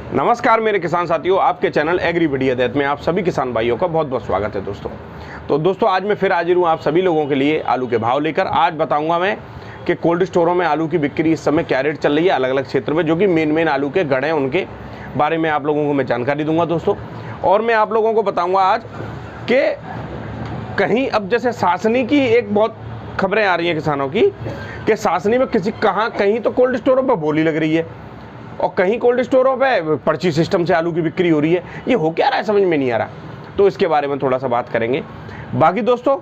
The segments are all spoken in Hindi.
नमस्कार मेरे किसान साथियों, आपके चैनल एग्री वीडियो अद्वैत में आप सभी किसान भाइयों का बहुत बहुत स्वागत है दोस्तों। तो दोस्तों आज मैं फिर हाजिर हूँ आप सभी लोगों के लिए आलू के भाव लेकर। आज बताऊंगा मैं कि कोल्ड स्टोरों में आलू की बिक्री इस समय क्या रेट चल रही है अलग अलग क्षेत्र में, जो कि मेन आलू के गढ़ हैं उनके बारे में आप लोगों को मैं जानकारी दूंगा दोस्तों। और मैं आप लोगों को बताऊँगा आज कि कहीं अब जैसे सासनी की एक बहुत खबरें आ रही हैं किसानों की कि सासनी में कहीं तो कोल्ड स्टोरों पर बोली लग रही है और कहीं कोल्ड स्टोरों पे पर्ची सिस्टम से आलू की बिक्री हो रही है। ये हो क्या रहा है समझ में नहीं आ रहा, तो इसके बारे में थोड़ा सा बात करेंगे। बाकी दोस्तों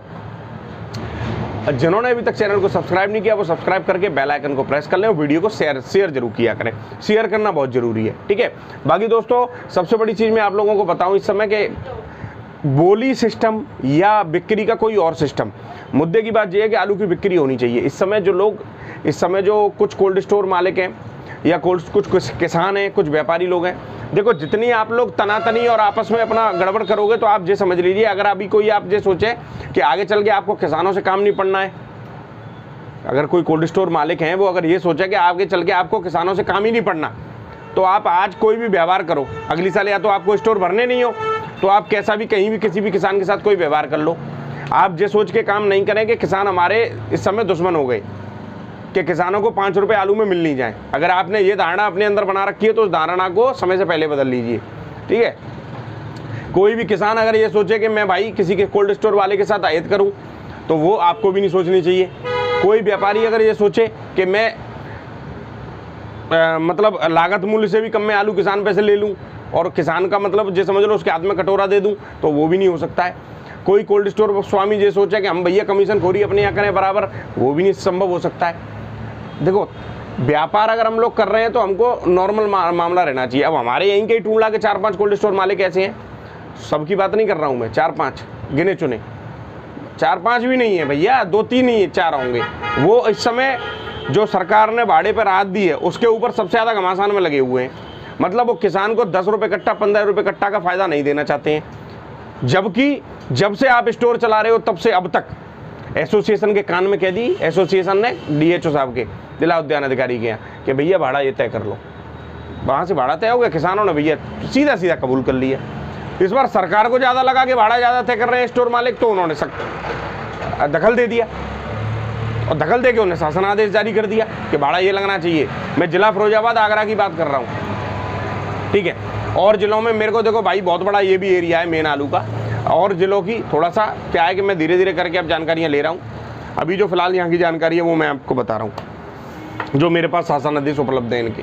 जिन्होंने अभी तक चैनल को सब्सक्राइब नहीं किया वो सब्सक्राइब करके बेल आइकन को प्रेस कर लें और वीडियो को शेयर जरूर किया करें। शेयर करना बहुत ज़रूरी है, ठीक है। बाकी दोस्तों सबसे बड़ी चीज़ मैं आप लोगों को बताऊँ इस समय के बोली सिस्टम या बिक्री का कोई और सिस्टम, मुद्दे की बात यह है कि आलू की बिक्री होनी चाहिए। इस समय जो कुछ कोल्ड स्टोर मालिक हैं या कुछ किसान हैं, कुछ व्यापारी लोग हैं, देखो जितनी आप लोग तनातनी और आपस में अपना गड़बड़ करोगे तो आप ये समझ लीजिए, अगर अभी कोई आप ये सोचे कि आगे चल के आपको किसानों से काम नहीं पड़ना है, अगर कोई कोल्ड स्टोर मालिक हैं वो अगर ये सोचे कि आगे चल के आपको किसानों से काम ही नहीं पड़ना, तो आप आज कोई भी व्यवहार करो, अगली साल या तो आपको स्टोर भरने नहीं हो तो आप कैसा भी कहीं भी किसी भी किसान के साथ कोई व्यवहार कर लो। आप ये सोच के काम नहीं करें कि किसान हमारे इस समय दुश्मन हो गए कि किसानों को 5 रुपये आलू में मिल नहीं जाए। अगर आपने ये धारणा अपने अंदर बना रखी है तो उस धारणा को समय से पहले बदल लीजिए, ठीक है। कोई भी किसान अगर ये सोचे कि मैं भाई किसी के कोल्ड स्टोर वाले के साथ आयत करूं तो वो आपको भी नहीं सोचनी चाहिए। कोई व्यापारी अगर ये सोचे कि मैं मतलब लागत मूल्य से भी कम में आलू किसान पैसे ले लूं और किसान का मतलब ये समझ लो उसके हाथ में कटोरा दे दूं, तो वो भी नहीं हो सकता है। कोई कोल्ड स्टोर स्वामी ये सोचे कि हम भैया कमीशन खोरी अपने यहाँ करें बराबर, वो भी नहीं संभव हो सकता है। देखो व्यापार अगर हम लोग कर रहे हैं तो हमको नॉर्मल मामला रहना चाहिए। अब हमारे यहीं के टूंडला के 4-5 कोल्ड स्टोर मालिक ऐसे हैं, सबकी बात नहीं कर रहा हूँ मैं, 4-5 गिने चुने, 4-5 भी नहीं है भैया, 2-3 ही 4 होंगे। वो इस समय जो सरकार ने भाड़े पर राहत दी है उसके ऊपर सबसे ज़्यादा घमासान में लगे हुए हैं। मतलब वो किसान को 10 रुपये कट्टा 15 रुपये कट्टा का फ़ायदा नहीं देना चाहते हैं, जबकि जब से आप स्टोर चला रहे हो तब से अब तक एसोसिएशन के कान में कह दी, एसोसिएशन ने डीएचओ साहब के जिला उद्यान अधिकारी के यहाँ कि भैया भाड़ा ये तय कर लो। वहाँ से भाड़ा तय हो गया, किसानों ने भैया सीधा कबूल कर लिया। इस बार सरकार को ज़्यादा लगा कि भाड़ा ज़्यादा तय कर रहे हैं स्टोर मालिक, तो उन्होंने सख्त दखल दे दिया और दखल दे के उन्हें शासन आदेश जारी कर दिया कि भाड़ा ये लगना चाहिए। मैं जिला फिरोजाबाद आगरा की बात कर रहा हूँ, ठीक है। और जिलों में मेरे को देखो भाई बहुत बड़ा ये भी एरिया है मेन आलू का, और जिलों की थोड़ा सा क्या है कि मैं धीरे धीरे करके अब जानकारियाँ ले रहा हूँ। अभी जो फिलहाल यहाँ की जानकारी है वो मैं आपको बता रहा हूँ, जो मेरे पास शासन आदेश उपलब्ध है इनके,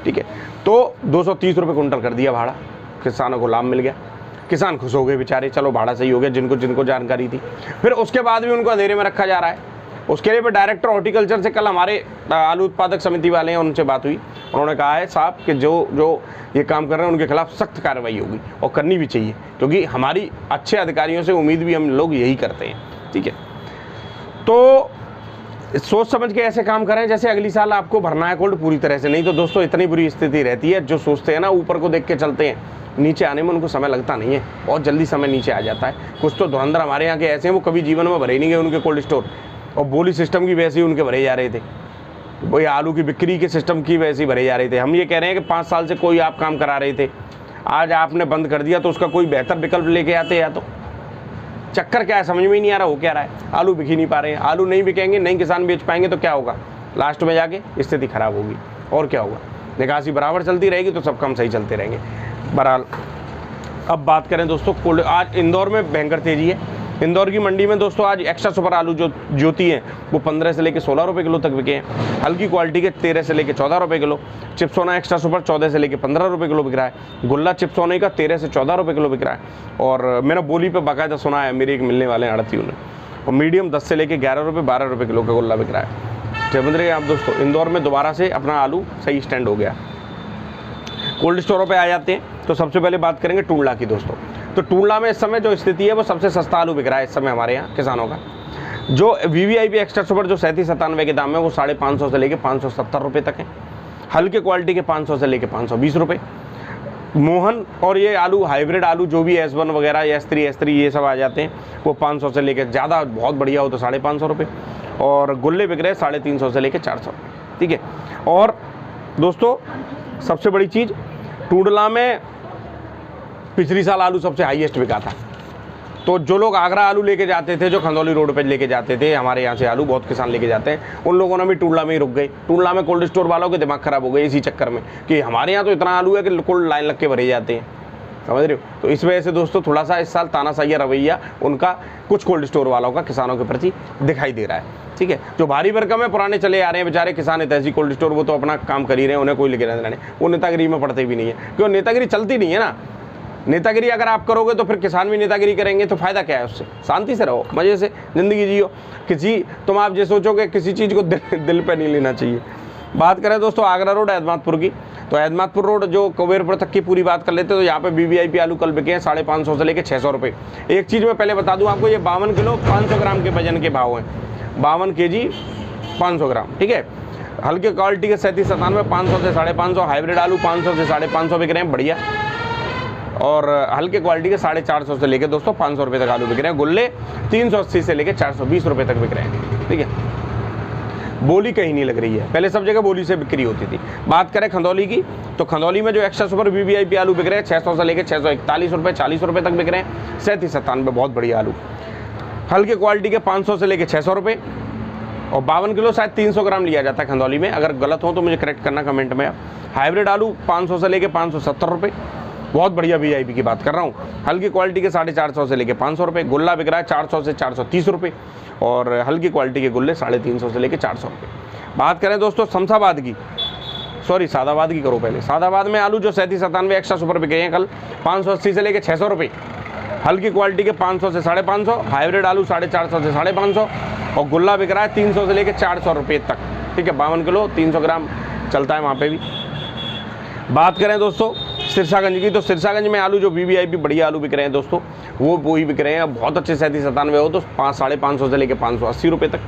ठीक है। तो 230 रुपये कुंटल कर दिया भाड़ा, किसानों को लाभ मिल गया, किसान खुश हो गए बेचारे, चलो भाड़ा सही हो गया जिनको जानकारी थी। फिर उसके बाद भी उनको अंधेरे में रखा जा रहा है। उसके लिए डायरेक्टर हॉर्टिकल्चर से कल हमारे आलू उत्पादक समिति वाले हैं उनसे बात हुई, उन्होंने कहा है साहब कि जो ये काम कर रहे हैं उनके खिलाफ सख्त कार्रवाई होगी और करनी भी चाहिए, क्योंकि हमारी अच्छे अधिकारियों से उम्मीद भी हम लोग यही करते हैं, ठीक है। तो सोच समझ के ऐसे काम करें जैसे अगली साल आपको भरना है कोल्ड पूरी तरह से। नहीं तो दोस्तों इतनी बुरी स्थिति रहती है, जो सोचते हैं ना ऊपर को देख के चलते हैं, नीचे आने में उनको समय लगता नहीं है, बहुत जल्दी समय नीचे आ जाता है। कुछ तो धुरंधर हमारे यहाँ के ऐसे हैं वो कभी जीवन में भरे नहीं गए उनके कोल्ड स्टोर, और बोली सिस्टम की वैसे ही उनके भरे जा रहे थे, वही आलू की बिक्री के सिस्टम की वैसे ही भरे जा रहे थे। हम ये कह रहे हैं कि 5 साल से कोई आप काम करा रहे थे, आज आपने बंद कर दिया तो उसका कोई बेहतर विकल्प लेके आते। या तो चक्कर क्या है समझ में ही नहीं आ रहा, हो क्या रहा है, आलू बिक ही नहीं पा रहे हैं, आलू नहीं बिकेंगे, नहीं किसान बेच पाएंगे तो क्या होगा, लास्ट में जाके स्थिति खराब होगी। और क्या होगा, निकासी बराबर चलती रहेगी तो सब काम सही चलते रहेंगे। बहरहाल अब बात करें दोस्तों, आज इंदौर में भयंकर तेजी है। इंदौर की मंडी में दोस्तों आज एक्स्ट्रा सुपर आलू जो ज्योति हैं वो 15 से लेकर 16 रुपये किलो तक बिके हैं। हल्की क्वालिटी के 13 से लेकर 14 रुपये किलो। चिप्सोना एक्स्ट्रा सुपर 14 से लेकर 15 रुपये किलो बिक रहा है। गुल्ला चिप्सोने का 13 से 14 रुपये किलो बिक रहा है। और मैंने बोली पे बाकायदा सुना है, मेरे एक मिलने वाले आड़ती उन्हें, और मीडियम 10 से लेकर 11 रुपये 12 रुपये किलो का गुल्ला बिक रहा है। समझ रहे आप दोस्तों, इंदौर में दोबारा से अपना आलू सही स्टैंड हो गया। कोल्ड स्टोरों पर आ जाते हैं तो सबसे पहले बात करेंगे टूंडला की दोस्तों। तो टूंडला में इस समय जो स्थिति है वो सबसे सस्ता आलू बिक रहा है इस समय हमारे यहाँ किसानों का। जो VVIP एक्स्ट्रा सुपर जो 37-97 के दाम है वो 550 से लेके 570 रुपये तक है। हल्के क्वालिटी के 500 से लेके 520 रुपये। मोहन और ये आलू हाइब्रिड आलू जो भी S1 वगैरह S3 ये सब आ जाते हैं वो 500 से लेके, ज़्यादा बहुत बढ़िया हो तो 550 रुपये। और गुल्ले बिक रहे हैं 350 से लेके 400, ठीक है। और दोस्तों सबसे बड़ी चीज़ टूडला में पिछली साल आलू सबसे हाईएस्ट बिका था। तो जो लोग आगरा आलू लेके जाते थे, जो खंदौली रोड पे लेके जाते थे, हमारे यहाँ से आलू बहुत किसान लेके जाते हैं, उन लोगों ने भी टूडला में ही रुक गए। टूडला में कोल्ड स्टोर वालों के दिमाग खराब हो गए इसी चक्कर में कि हमारे यहाँ तो इतना आलू है कि कोल्ड लाइन लग के भरे जाते हैं, समझ रहे हो। तो इस वजह से दोस्तों थोड़ा सा इस साल तानाशाही रवैया उनका कुछ कोल्ड स्टोर वालों का किसानों के प्रति दिखाई दे रहा है, ठीक है। जो भारी भरकम है, पुराने चले आ रहे हैं बेचारे किसान हितैषी कोल्ड स्टोर, वो तो अपना काम कर ही रहे हैं, उन्हें कोई लेके रहना नहीं, वो नेतागिरी में पड़ते भी नहीं है, क्यों नेतागिरी चलती नहीं है ना। नेतागिरी अगर आप करोगे तो फिर किसान भी नेतागिरी करेंगे, तो फायदा क्या है उससे। शांति से रहो, मजे से जिंदगी जियो। तुम आप ये सोचोगे किसी चीज़ को दिल पे नहीं लेना चाहिए। बात करें दोस्तों आगरा रोड एतमादपुर की, तो एतमादपुर रोड जो कुबेरपुर तक की पूरी बात कर लेते हैं, तो यहाँ पे BVIP आलू कल बिके हैं 550 से लेके 600 रुपये। एक चीज़ मैं पहले बता दूँ आपको, ये 52 किलो 500 ग्राम के वजन के भाव हैं, 52 kg 500 ग्राम, ठीक है। हल्के क्वालिटी के 3797 500 से 550, हाइब्रिड आलू 500 से 550 बिक रहे हैं, बढ़िया। और हल्के क्वालिटी के 450 से लेके दोस्तों 500 रुपये तक आलू बिक रहे हैं। गुल्ले 380 से लेके 420 रुपये तक बिक रहे हैं, ठीक है। बोली कहीं नहीं लग रही है, पहले सब जगह बोली से बिक्री होती थी। बात करें खंदौली की, तो खंदौली में जो एक्स्ट्रा सुपर BVIP आलू बिक रहे हैं 600 से लेके 641 रुपये 40 रुपये तक बिक रहे हैं। 3797 बहुत बढ़िया आलू। हल्के क्वालिटी के 500 से लेके 600 रुपये, और 52 किलो शायद 300 ग्राम लिया जाता है खंदौली में, अगर गलत हो तो मुझे करेक्ट करना कमेंट में। हाइब्रिड आलू 500 से लेके 570 रुपये, बहुत बढ़िया VIP की बात कर रहा हूँ। हल्की क्वालिटी के 450 से लेके 500 रुपये। गुल्ला बिक रहा है 400 से 430 रुपये, और हल्की क्वालिटी के गुल्ले 350 से लेके 400 रुपये। बात करें दोस्तों शमशाबाद की, सॉरी सादाबाद की करो पहले। सादाबाद में आलू जो 3797 एक्स्ट्रा सुपर बिके हैं कल 580 से लेके 600 रुपये। हल्की क्वालिटी के 500 से 550, हाइब्रिड आलू 450 से 550, और गुल्ला बिक रहा है 300 से लेके 400 रुपये तक, ठीक है। 52 किलो 300 ग्राम चलता है वहाँ पे भी। बात करें दोस्तों सिरसागंज की, तो सिरसागंज में आलू जो BVIP बढ़िया आलू बिक रहे हैं दोस्तों, वो वही बिक रहे हैं बहुत अच्छे। 3797 हो तो 550 से लेके 580 रुपये तक,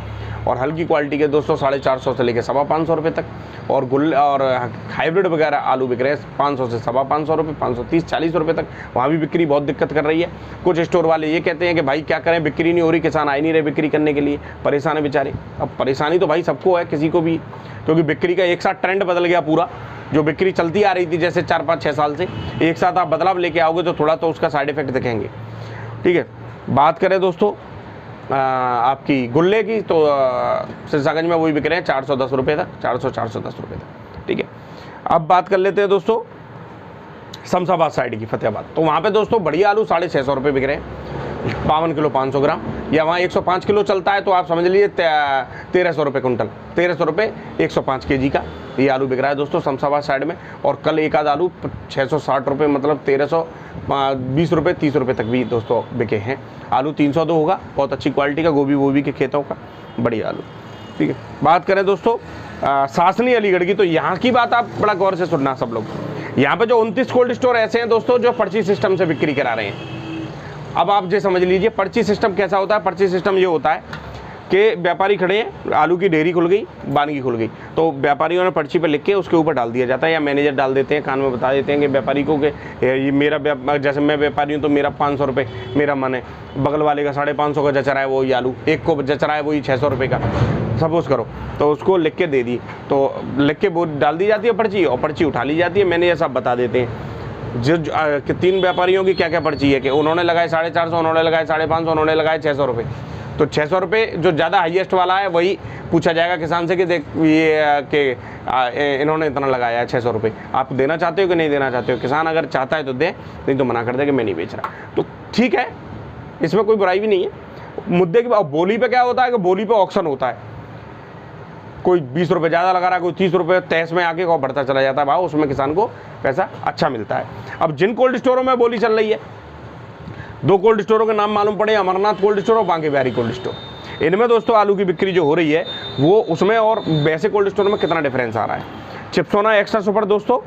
और हल्की क्वालिटी के दोस्तों 450 से लेके 550 रुपये तक, और गुल्ले और हाइब्रिड वगैरह आलू बिक रहे हैं 500 से 550 रुपये, 530-40 रुपये तक। वहाँ भी बिक्री बहुत दिक्कत कर रही है। कुछ स्टोर वाले ये कहते हैं कि भाई क्या करें, बिक्री नहीं हो रही, किसान आ ही नहीं रहे बिक्री करने के लिए, परेशान है बेचारे। अब परेशानी तो भाई सबको है, किसी को भी, क्योंकि बिक्री का एक साथ ट्रेंड बदल गया पूरा। जो बिक्री चलती आ रही थी जैसे 4-5-6 साल से, एक साथ आप बदलाव लेके आओगे तो थोड़ा तो उसका साइड इफेक्ट दिखेंगे, ठीक है। बात करें दोस्तों आपकी गुल्ले की, तो सिरसागंज में वही बिक रहे हैं 410 रुपये तक, 410 रुपये तक, ठीक है। अब बात कर लेते हैं दोस्तों शमशाबाद साइड की, फतेहाबाद, तो वहाँ पे दोस्तों बढ़िया आलू 650 रुपये बिक रहे हैं। 52 किलो 500 ग्राम, या वहाँ 105 किलो चलता है, तो आप समझ लीजिए 1300 रुपये कुंटल, 1300 रुपये 105 kg का ये आलू बिक रहा है दोस्तों शमशाबाद साइड में। और कल एक आध आलू 660 रुपये, मतलब 1320 रुपये 30 रुपये तक भी दोस्तों बिके हैं। आलू 302 होगा, बहुत अच्छी क्वालिटी का, गोभी के खेतों का बढ़िया आलू, ठीक है। बात करें दोस्तों सासनी अलीगढ़ की, तो यहाँ की बात आप बड़ा गौर से सुनना सब लोग। यहाँ पे जो 29 कोल्ड स्टोर ऐसे हैं दोस्तों जो पर्ची सिस्टम से बिक्री करा रहे हैं। अब आप ये समझ लीजिए पर्ची सिस्टम कैसा होता है। पर्ची सिस्टम ये होता है कि व्यापारी खड़े हैं, आलू की ढेरी खुल गई, बानगी खुल गई, तो व्यापारियों ने पर्ची पे लिख के उसके ऊपर डाल दिया जाता है, या मैनेजर डाल देते हैं, कान में बता देते हैं कि व्यापारी को कि ये मेरा, जैसे मैं व्यापारी हूँ तो मेरा 500 रुपये मेरा मन है, बगल वाले का 550 का जच रहा है वही आलू, एक को जच रहा है वही 600 रुपये का, सपोज करो, तो उसको लिख के दे दी, तो लिख के वो डाल दी जाती है पर्ची, और पर्ची उठा ली जाती है। मैनेजर साहब बता देते हैं जो 3 व्यापारियों की क्या क्या पर्ची है, कि उन्होंने लगाए 450, उन्होंने लगाए 550, उन्होंने लगाए 600 रुपये। तो 600 रुपये जो ज़्यादा हाईएस्ट वाला है वही पूछा जाएगा किसान से कि देख ये कि इन्होंने इतना लगाया है 600 रुपये, आप देना चाहते हो कि नहीं देना चाहते हो। किसान अगर चाहता है तो दे, नहीं तो मना कर दे कि मैं नहीं बेच रहा, तो ठीक है, इसमें कोई बुराई भी नहीं है। मुद्दे की बोली पे क्या होता है कि बोली पे ऑक्शन होता है, कोई 20 रुपये ज़्यादा लगा रहा है, कोई 30 रुपये, तहस में आके को बढ़ता चला जाता है भाव, उसमें किसान को पैसा अच्छा मिलता है। अब जिन कोल्ड स्टोरों में बोली चल रही है, 2 कोल्ड स्टोरों के नाम मालूम पड़े, अमरनाथ कोल्ड स्टोर और बांके बिहारी कोल्ड स्टोर। इनमें दोस्तों आलू की बिक्री जो हो रही है वो उसमें और वैसे कोल्ड स्टोर में कितना डिफरेंस आ रहा है। चिप्सोना एक्स्ट्रा सुपर दोस्तों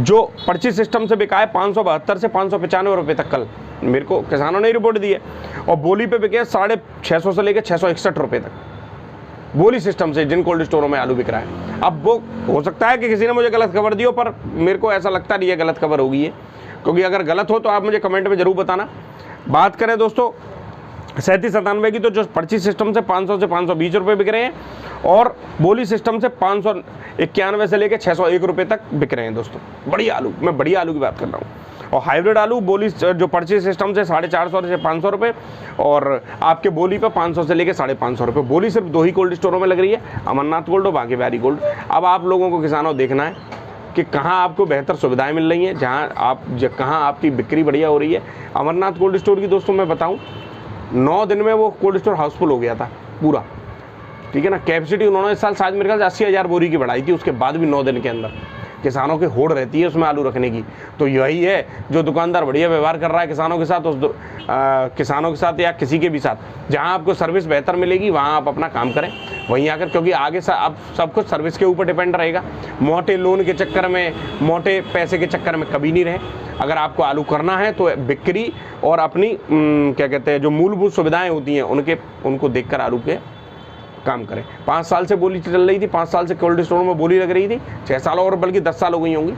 जो पर्ची सिस्टम से बिका है 572 से 595 रुपये तक, कल मेरे को किसानों ने रिपोर्ट दी है, और बोली पे बिके 650 से लेकर 661 रुपये तक बोली सिस्टम से जिन कोल्ड स्टोरों में आलू बिक रहा है। अब वो हो सकता है कि किसी ने मुझे गलत खबर दी हो, पर मेरे को ऐसा लगता नहीं है गलत खबर होगी है, क्योंकि अगर गलत हो तो आप मुझे कमेंट में ज़रूर बताना। बात करें दोस्तों 3797 की तो जो पर्ची सिस्टम से 500 से 520 रुपये बिक रहे हैं, और बोली सिस्टम से 591 से लेकर 601 रुपये तक बिक रहे हैं दोस्तों। बढ़िया आलू, मैं बढ़िया आलू की बात कर रहा हूँ। और हाइब्रिड आलू बोली जो पर्ची सिस्टम से 450 से 500 रुपये, और आपके बोली पे 500 से लेकर 550 रुपये। बोली सिर्फ 2 ही कोल्ड स्टोरों में लग रही है, अमरनाथ गोल्ड और बाकी बिहारी गोल्ड। अब आप लोगों को किसानों देखना है कि कहाँ आपको बेहतर सुविधाएं मिल रही हैं, कहाँ आपकी बिक्री बढ़िया हो रही है। अमरनाथ कोल्ड स्टोर की दोस्तों मैं बताऊँ, 9 दिन में वो कोल्ड स्टोर हाउसफुल हो गया था पूरा, ठीक है ना। कैपेसिटी उन्होंने इस साल शायद मेरे ख्याल से 80,000 बोरी की बढ़ाई थी, उसके बाद भी 9 दिन के अंदर किसानों की होड़ रहती है उसमें आलू रखने की। तो यही है, जो दुकानदार बढ़िया व्यवहार कर रहा है किसानों के साथ, किसानों के साथ या किसी के भी साथ, जहां आपको सर्विस बेहतर मिलेगी वहां आप अपना काम करें, वहीं आकर, क्योंकि आगे अब सब कुछ सर्विस के ऊपर डिपेंड रहेगा। मोटे लोन के चक्कर में, मोटे पैसे के चक्कर में कभी नहीं रहे। अगर आपको आलू करना है तो बिक्री और अपनी क्या कहते हैं, जो मूलभूत सुविधाएँ होती हैं उनको देख कर आलू के काम करें। 5 साल से बोली चल रही थी, 5 साल से कोल्ड स्टोर में बोली लग रही थी, 6 साल और बल्कि 10 साल हो गई होंगी,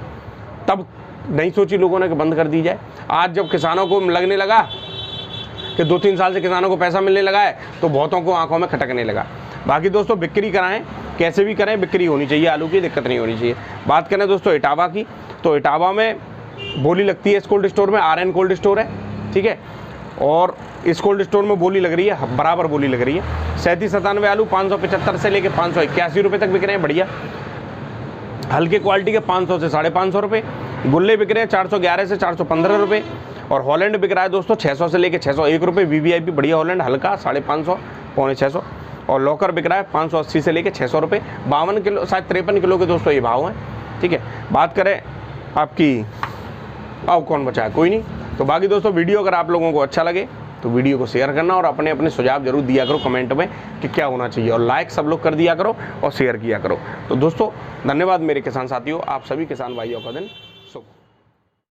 तब नहीं सोची लोगों ने कि बंद कर दी जाए। आज जब किसानों को लगने लगा कि 2-3 साल से किसानों को पैसा मिलने लगा है, तो बहुतों को आंखों में खटकने लगा। बाकी दोस्तों बिक्री कराएं, कैसे भी करें, बिक्री होनी चाहिए, आलू की दिक्कत नहीं होनी चाहिए। बात करें दोस्तों इटावा की, तो इटावा में बोली लगती है इस कोल्ड स्टोर में, RN कोल्ड स्टोर है, ठीक है। और इस कोल्ड स्टोर में बोली लग रही है, बराबर बोली लग रही है। 3797 आलू 575 से लेकर 581 रुपये तक बिक रहे हैं, बढ़िया। हल्के क्वालिटी के 500 से 550 रुपये। गुल्ले बिक रहे हैं 411 से 415 रुपये। और हॉलैंड बिक रहा है दोस्तों 600 से लेकर 601 रुपये। VVIP बढ़िया हॉलैंड, हल्का 550 पौने 600। और लॉकर बिक रहा है 580 से लेकर 600 रुपये। 52 किलो, शायद 53 किलो के दोस्तों ये भाव हैं, ठीक है। बात करें आपकी, अब कौन बचा है, कोई नहीं। तो बाकी दोस्तों वीडियो अगर आप लोगों को अच्छा लगे तो वीडियो को शेयर करना, और अपने अपने सुझाव जरूर दिया करो कमेंट में कि क्या होना चाहिए, और लाइक सब लोग कर दिया करो और शेयर किया करो। तो दोस्तों धन्यवाद मेरे किसान साथियों, आप सभी किसान भाइयों का दिन